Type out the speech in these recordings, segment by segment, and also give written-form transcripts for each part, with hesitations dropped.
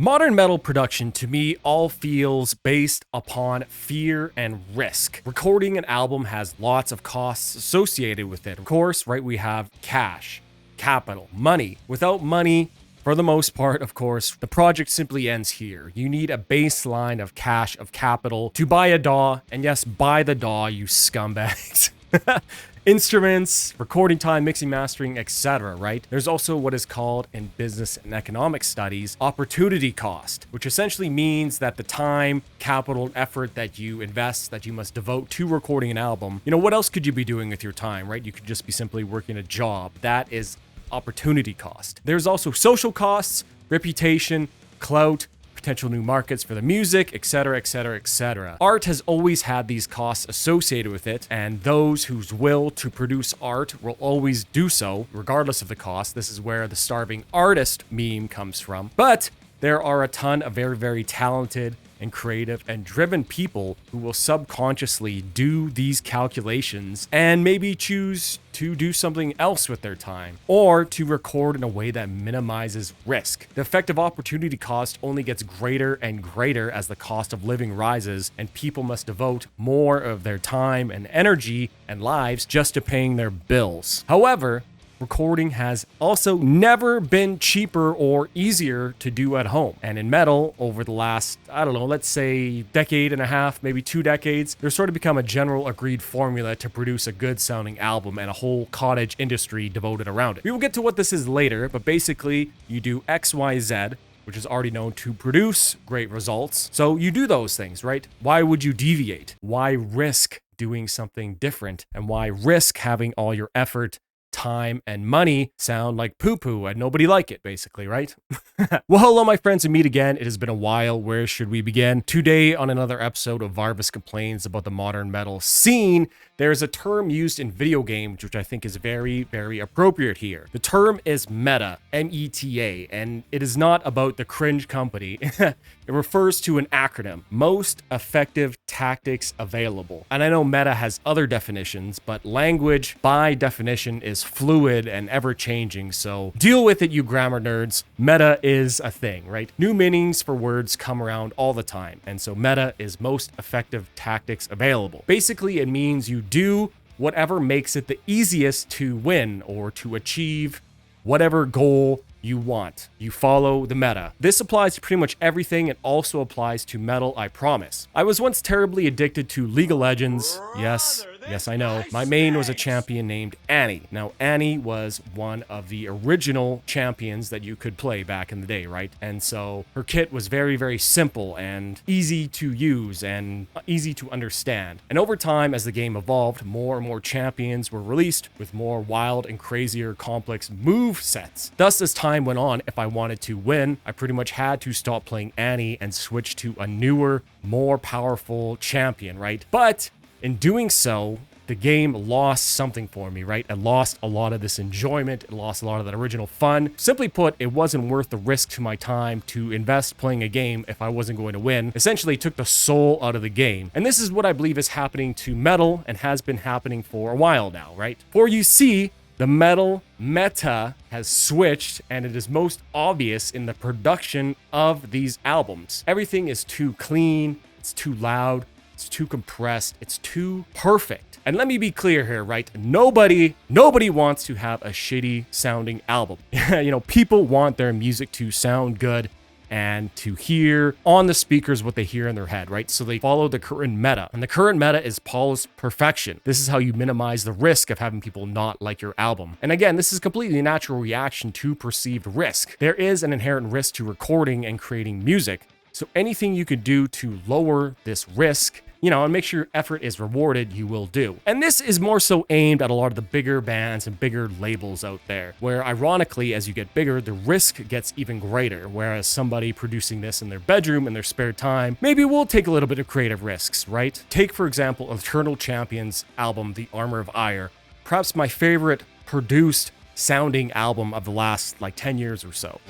Modern metal production to me all feels based upon fear and risk. Recording an album has lots of costs associated with it. Of course, right, we have cash, capital, money. Without money, for the most part, of course, the project simply ends here. You need a baseline of cash, of capital to buy a DAW, and yes, buy the DAW, you scumbags. Instruments, recording time, mixing, mastering, etc., right? There's also what is called in business and economic studies, opportunity cost, which essentially means that the time, capital, and effort that you invest, that you must devote to recording an album, what else could you be doing with your time, right? You could just be simply working a job. That is opportunity cost. There's also social costs, reputation, clout, potential new markets for the music, etc., etc., etc. Art has always had these costs associated with it, and those whose will to produce art will always do so, regardless of the cost. This is where the starving artist meme comes from. But there are a ton of very, very talented and creative and driven people who will subconsciously do these calculations and maybe choose to do something else with their time or to record in a way that minimizes risk. The effective opportunity cost only gets greater and greater as the cost of living rises, and people must devote more of their time and energy and lives just to paying their bills. However, recording has also never been cheaper or easier to do at home. And in metal, over the last, let's say decade and a half, maybe 2 decades, there's sort of become a general agreed formula to produce a good sounding album and a whole cottage industry devoted around it. We will get to what this is later, but basically you do X, Y, Z, which is already known to produce great results. So you do those things, right? Why would you deviate? Why risk doing something different? And why risk having all your effort, time, and money sound like poo-poo and nobody like it, basically, right? Well, hello, my friends, and meet again. It has been a while. Where should we begin? Today, on another episode of Varvis Complains about the modern metal scene, there's a term used in video games which I think is very, very appropriate here. The term is meta, M-E-T-A, and it is not about the cringe company. It refers to an acronym, most effective tactics available. And I know meta has other definitions, but language, by definition, is fluid and ever-changing, so deal with it, you grammar nerds. Meta is a thing, right? New meanings for words come around all the time, and so meta is most effective tactics available. Basically, it means you do whatever makes it the easiest to win or to achieve whatever goal you want. You follow the meta. This applies to pretty much everything. It also applies to metal, I promise. I was once terribly addicted to League of Legends. Yes, I know. My main was a champion named Annie. Now, Annie was one of the original champions that you could play back in the day, right? And so her kit was very, very simple and easy to use and easy to understand. And over time, as the game evolved, more and more champions were released with more wild and crazier complex move sets. Thus, as time went on, if I wanted to win, I pretty much had to stop playing Annie and switch to a newer, more powerful champion, right? But in doing so, the game lost something for me, right? It lost a lot of this enjoyment. It lost a lot of that original fun. Simply put, it wasn't worth the risk to my time to invest playing a game if I wasn't going to win. Essentially, it took the soul out of the game. And this is what I believe is happening to metal and has been happening for a while now, right? For you see, the metal meta has switched, and it is most obvious in the production of these albums. Everything is too clean, it's too loud, it's too compressed, it's too perfect. And let me be clear here, right? Nobody wants to have a shitty sounding album. People want their music to sound good and to hear on the speakers what they hear in their head, right? So they follow the current meta. And the current meta is polished perfection. This is how you minimize the risk of having people not like your album. And again, this is completely a natural reaction to perceived risk. There is an inherent risk to recording and creating music. So anything you could do to lower this risk, and make sure your effort is rewarded, you will do. And this is more so aimed at a lot of the bigger bands and bigger labels out there, where ironically, as you get bigger, the risk gets even greater. Whereas somebody producing this in their bedroom in their spare time, maybe will take a little bit of creative risks, right? Take, for example, Eternal Champion's album, The Armor of Ire, perhaps my favorite produced sounding album of the last 10 years or so.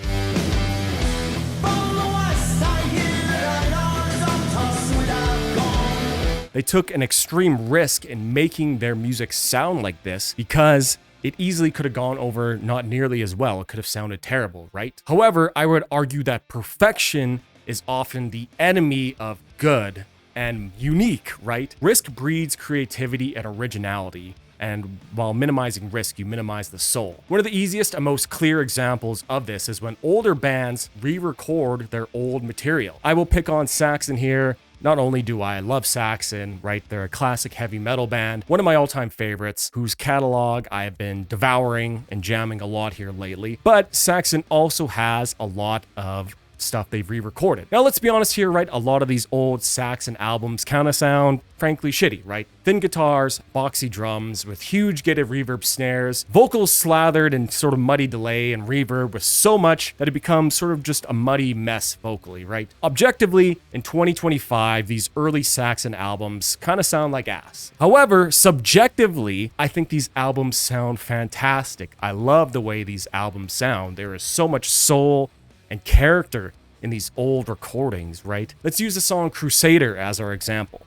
They took an extreme risk in making their music sound like this because it easily could have gone over not nearly as well. It could have sounded terrible, right? However, I would argue that perfection is often the enemy of good and unique, right? Risk breeds creativity and originality. And while minimizing risk, you minimize the soul. One of the easiest and most clear examples of this is when older bands re-record their old material. I will pick on Saxon here. Not only do I love Saxon, right? They're a classic heavy metal band, one of my all-time favorites, whose catalog I have been devouring and jamming a lot here lately. But Saxon also has a lot of stuff they've re-recorded. Now, let's be honest here, right? A lot of these old Saxon albums kind of sound, frankly, shitty, right? Thin guitars, boxy drums with huge gated reverb snares, vocals slathered in sort of muddy delay and reverb with so much that it becomes sort of just a muddy mess vocally, right? Objectively, in 2025, these early Saxon albums kind of sound like ass. However, subjectively, I think these albums sound fantastic. I love the way these albums sound. There is so much soul and character in these old recordings, right? Let's use the song Crusader as our example.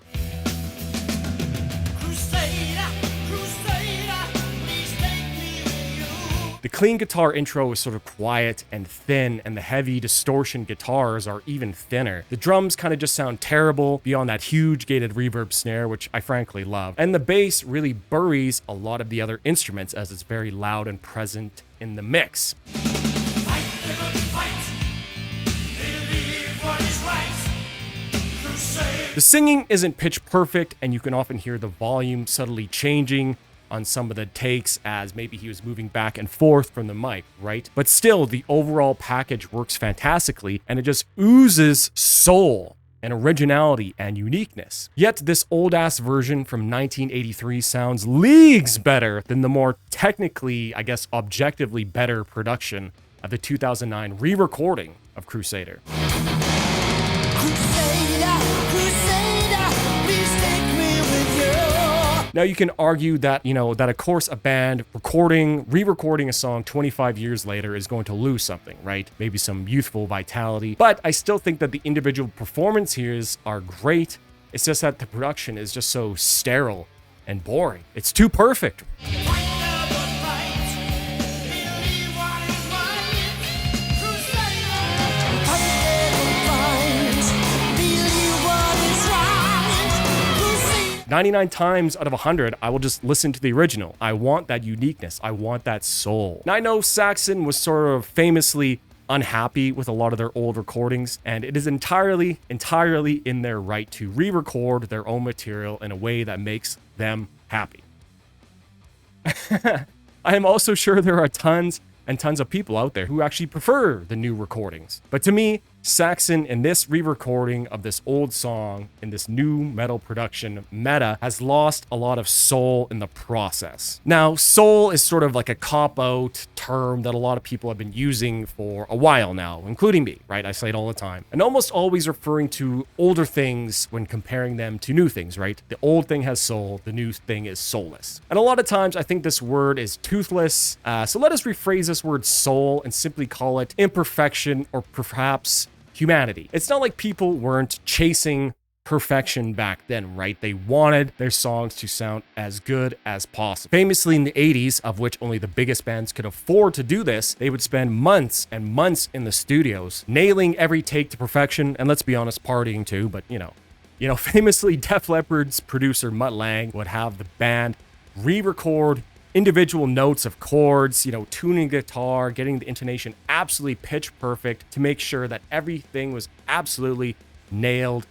Crusader, Crusader, please take me with you. The clean guitar intro is sort of quiet and thin, and the heavy distortion guitars are even thinner. The drums kind of just sound terrible beyond that huge gated reverb snare, which I frankly love. And the bass really buries a lot of the other instruments as it's very loud and present in the mix. The singing isn't pitch perfect, and you can often hear the volume subtly changing on some of the takes as maybe he was moving back and forth from the mic, right? But still, the overall package works fantastically, and it just oozes soul and originality and uniqueness. Yet this old-ass version from 1983 sounds leagues better than the more technically, I guess, objectively better production of the 2009 re-recording of Crusader. Now you can argue that, that of course a band re-recording a song 25 years later is going to lose something, right? Maybe some youthful vitality, but I still think that the individual performance here are great. It's just that the production is just so sterile and boring. It's too perfect. "99 times out of 100, I will just listen to the original. I want that uniqueness. I want that soul." Now, I know Saxon was sort of famously unhappy with a lot of their old recordings, and it is entirely in their right to re-record their own material in a way that makes them happy. I am also sure there are tons and tons of people out there who actually prefer the new recordings. But to me, Saxon, in this re-recording of this old song in this new metal production meta, has lost a lot of soul in the process. Now, soul is sort of like a cop-out term that a lot of people have been using for a while now, including me, right? I say it all the time. And almost always referring to older things when comparing them to new things, right? The old thing has soul, the new thing is soulless. And a lot of times I think this word is toothless. So let us rephrase this word soul and simply call it imperfection, or perhaps humanity. It's not like people weren't chasing perfection back then, right? They wanted their songs to sound as good as possible. Famously in the 80s, of which only the biggest bands could afford to do this, they would spend months and months in the studios, nailing every take to perfection, and let's be honest, partying too, but famously Def Leppard's producer Mutt Lange would have the band re-record individual notes of chords, tuning the guitar, getting the intonation absolutely pitch perfect to make sure that everything was absolutely nailed,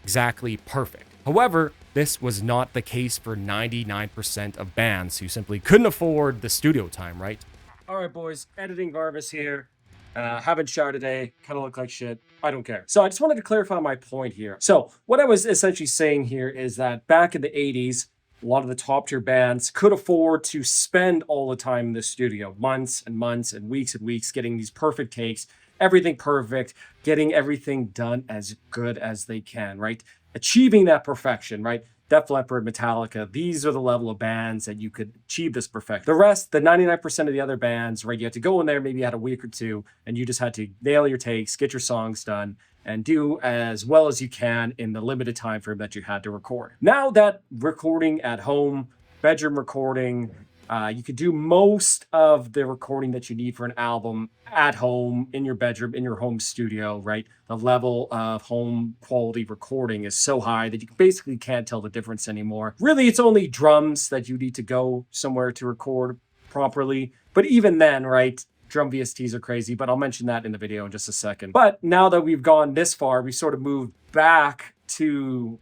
exactly perfect. However, this was not the case for 99% of bands who simply couldn't afford the studio time, right? All right, boys, editing Varvis here. Haven't showered today, kind of look like shit. I don't care. So I just wanted to clarify my point here. So what I was essentially saying here is that back in the 80s, a lot of the top tier bands could afford to spend all the time in the studio, months and months and weeks getting these perfect takes, everything perfect, getting everything done as good as they can, right? Achieving that perfection, right? Def Leppard, Metallica, these are the level of bands that you could achieve this perfection. The rest, the 99% of the other bands, right? You had to go in there, maybe you had a week or two, and you just had to nail your takes, get your songs done, and do as well as you can in the limited time frame that you had to record. Now that recording at home, bedroom recording, You could do most of the recording that you need for an album at home, in your bedroom, in your home studio, right? The level of home quality recording is so high that you basically can't tell the difference anymore. Really, it's only drums that you need to go somewhere to record properly. But even then, right? Drum VSTs are crazy, but I'll mention that in the video in just a second. But now that we've gone this far, we sort of moved back to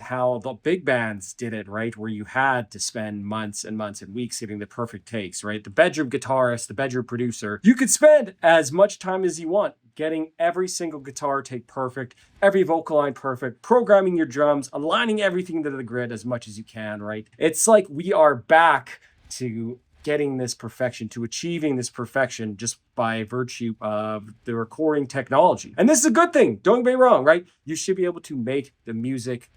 how the big bands did it, right? Where you had to spend months and months and weeks getting the perfect takes, right? The bedroom guitarist, the bedroom producer, you could spend as much time as you want getting every single guitar take perfect, every vocal line perfect, programming your drums, aligning everything to the grid as much as you can, right? It's like we are back to getting this perfection, to achieving this perfection just by virtue of the recording technology. And this is a good thing. Don't get me wrong, right? You should be able to make the music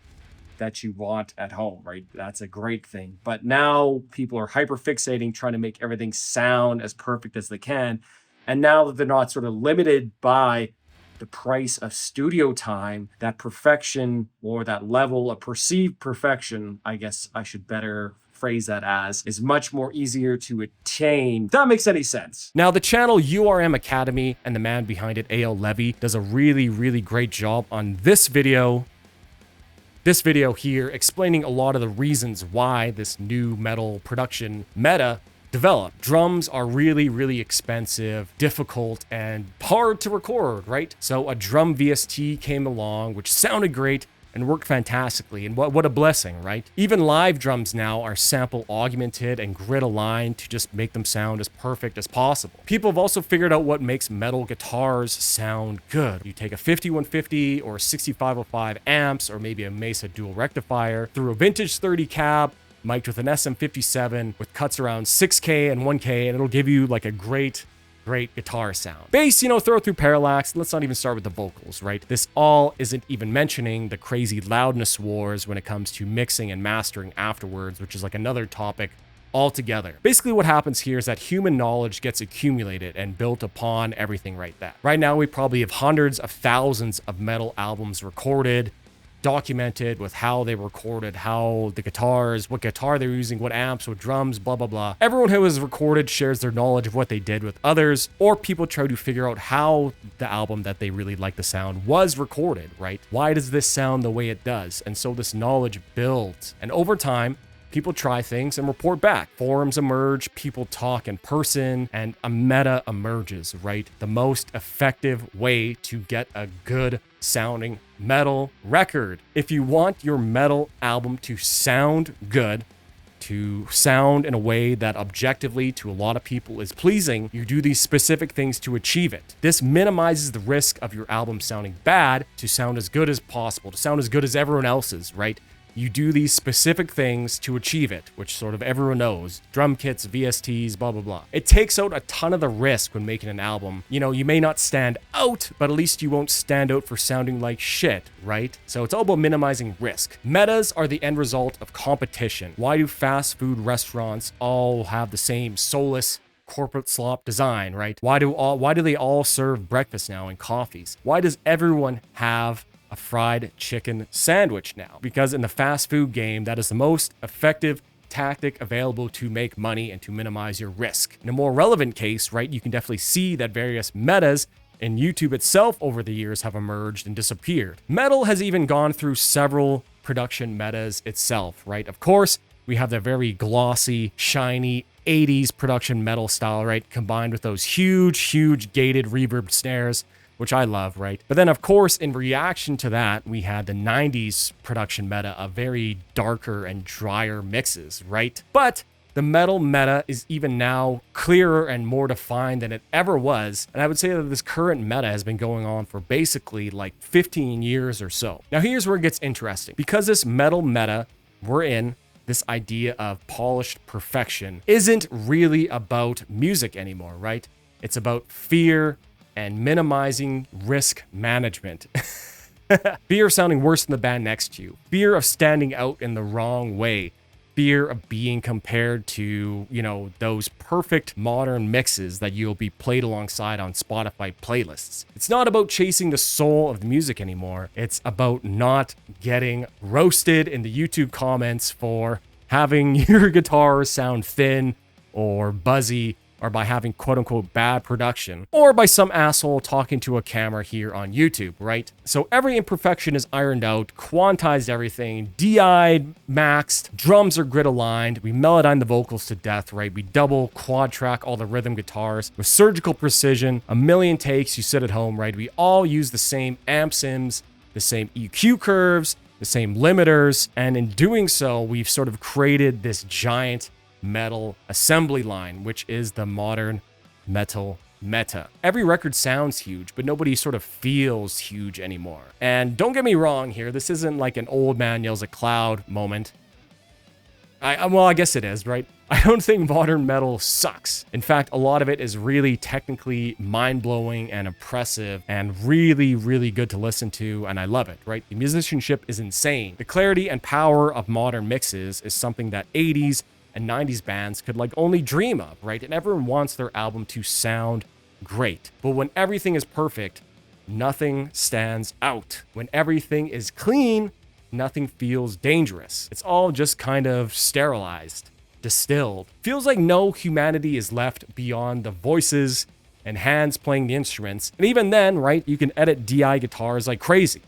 that you want at home, right? That's a great thing. But now people are hyper fixating, trying to make everything sound as perfect as they can. And now that they're not sort of limited by the price of studio time, that perfection or that level of perceived perfection, I guess I should better phrase that as, is much more easier to attain. If that makes any sense. Now, the channel URM Academy and the man behind it, A.L. Levy, does a really, really great job on this video here, explaining a lot of the reasons why this new metal production meta developed. Drums are really, really expensive, difficult, and hard to record, right? So a drum VST came along, which sounded great and worked fantastically. And what a blessing, right? Even live drums now are sample augmented and grid aligned to just make them sound as perfect as possible. People have also figured out what makes metal guitars sound good. You take a 5150 or 6505 amps or maybe a Mesa dual rectifier through a vintage 30 cab, mic'd with an SM57 with cuts around 6K and 1K, and it'll give you like a great guitar sound. Bass, throw it through parallax. Let's not even start with the vocals, right? This all isn't even mentioning the crazy loudness wars when it comes to mixing and mastering afterwards, which is like another topic altogether. Basically what happens here is that human knowledge gets accumulated and built upon everything right there. Right now, we probably have hundreds of thousands of metal albums recorded, documented with how they recorded, how the guitars, what guitar they're using, what amps, what drums, blah, blah, blah. Everyone who has recorded shares their knowledge of what they did with others, or people try to figure out how the album that they really like the sound was recorded, right? Why does this sound the way it does? And so this knowledge builds. And over time, people try things and report back. Forums emerge, people talk in person, and a meta emerges, right? The most effective way to get a good sounding metal record. If you want your metal album to sound good, to sound in a way that objectively to a lot of people is pleasing, you do these specific things to achieve it. This minimizes the risk of your album sounding bad to sound as good as possible, to sound as good as everyone else's, right? You do these specific things to achieve it, which sort of everyone knows. Drum kits, VSTs, blah, blah, blah. It takes out a ton of the risk when making an album. You may not stand out, but at least you won't stand out for sounding like shit, right? So it's all about minimizing risk. Metas are the end result of competition. Why do fast food restaurants all have the same soulless corporate slop design, right? Why do they all serve breakfast now and coffees? Why does everyone have a fried chicken sandwich now? Because in the fast food game, that is the most effective tactic available to make money and to minimize your risk. In a more relevant case, right, you can definitely see that various metas in YouTube itself over the years have emerged and disappeared. Metal has even gone through several production metas itself, right? Of course, we have the very glossy, shiny 80s production metal style, right? Combined with those huge gated reverb snares, which I love, right? But then, of course, in reaction to that, we had the 90s production meta of very darker and drier mixes, right? But the metal meta is even now clearer and more defined than it ever was. And I would say that this current meta has been going on for basically like 15 years or so. Now, here's where it gets interesting. Because this metal meta we're in, this idea of polished perfection, isn't really about music anymore, right? It's about fear and minimizing risk management. Fear of sounding worse than the band next to you. Fear of standing out in the wrong way. Fear of being compared to, those perfect modern mixes that you'll be played alongside on Spotify playlists. It's not about chasing the soul of the music anymore. It's about not getting roasted in the YouTube comments for having your guitar sound thin or buzzy, or by having quote unquote bad production, or by some asshole talking to a camera here on YouTube, right? So every imperfection is ironed out, quantized everything, DI'd, maxed, drums are grid aligned, we melodine the vocals to death, right? We double, quad track all the rhythm guitars with surgical precision, a million takes, you sit at home, right? We all use the same amp sims, the same EQ curves, the same limiters, and in doing so, we've sort of created this giant metal assembly line, which is the modern metal meta. Every record sounds huge, but nobody sort of feels huge anymore. And don't get me wrong here, this isn't like an old man yells at cloud moment. Well, I guess it is, right? I don't think modern metal sucks. In fact, a lot of it is really technically mind-blowing and impressive and really, really good to listen to, and I love it, right? The musicianship is insane. The clarity and power of modern mixes is something that 80s and 90s bands could like only dream of, right? And everyone wants their album to sound great. But when everything is perfect, nothing stands out. When everything is clean, nothing feels dangerous. It's all just kind of sterilized, distilled. Feels like no humanity is left beyond the voices and hands playing the instruments. And even then, right, you can edit DI guitars like crazy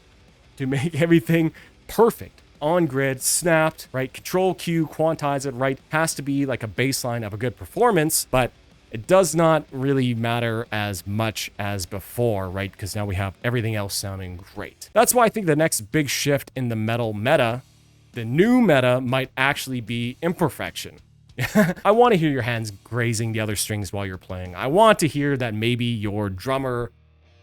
to make everything perfect. On grid, snapped, right? Control Q, quantize it, right? Has to be like a baseline of a good performance, but it does not really matter as much as before, right? Because now we have everything else sounding great. That's why I think the next big shift in the metal meta, the new meta, might actually be imperfection. I want to hear your hands grazing the other strings while you're playing. I want to hear that maybe your drummer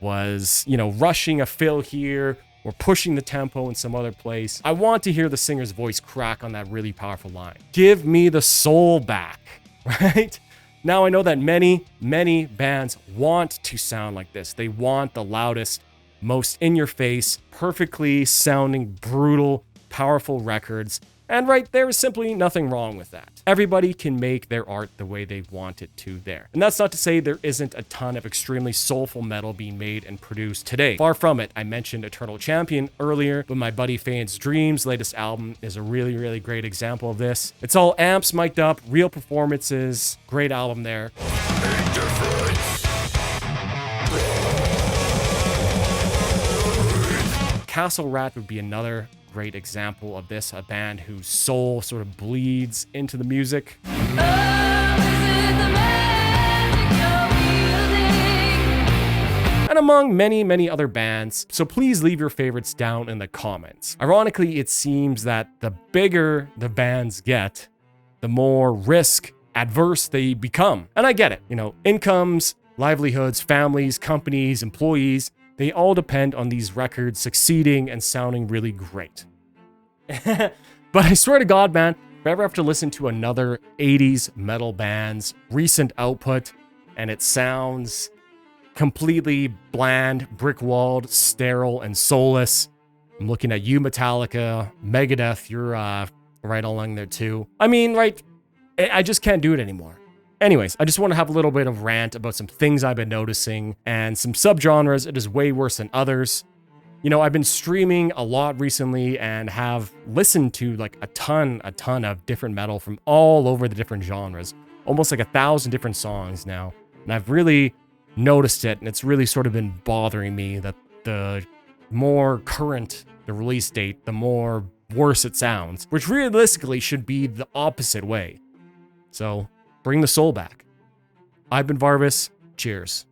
was, rushing a fill here, or pushing the tempo in some other place. I want to hear the singer's voice crack on that really powerful line. Give me the soul back, right? Now I know that many, many bands want to sound like this. They want the loudest, most in-your-face, perfectly sounding, brutal, powerful records. And right, there is simply nothing wrong with that. Everybody can make their art the way they want it to there. And that's not to say there isn't a ton of extremely soulful metal being made and produced today. Far from it. I mentioned Eternal Champion earlier, but my buddy Fane's Dreams latest album is a really, really great example of this. It's all amps mic'd up, real performances, great album there. Castle Rat would be another great example of this, a band whose soul sort of bleeds into the music. And among many, many other bands, so please leave your favorites down in the comments. Ironically, it seems that the bigger the bands get, the more risk adverse they become. And I get it, incomes, livelihoods, families, companies, employees, they all depend on these records succeeding and sounding really great. But I swear to God, man, if I ever have to listen to another 80s metal band's recent output and it sounds completely bland, brick-walled, sterile, and soulless, I'm looking at you, Metallica, Megadeth, you're right along there too. I mean, right, I just can't do it anymore. Anyways, I just want to have a little bit of rant about some things I've been noticing and some subgenres it is way worse than others. I've been streaming a lot recently and have listened to like a ton of different metal from all over the different genres, almost like 1,000 different songs now. And I've really noticed it, and it's really sort of been bothering me that the more current the release date, the more worse it sounds, which realistically should be the opposite way. So, bring the soul back. I've been Varvis. Cheers.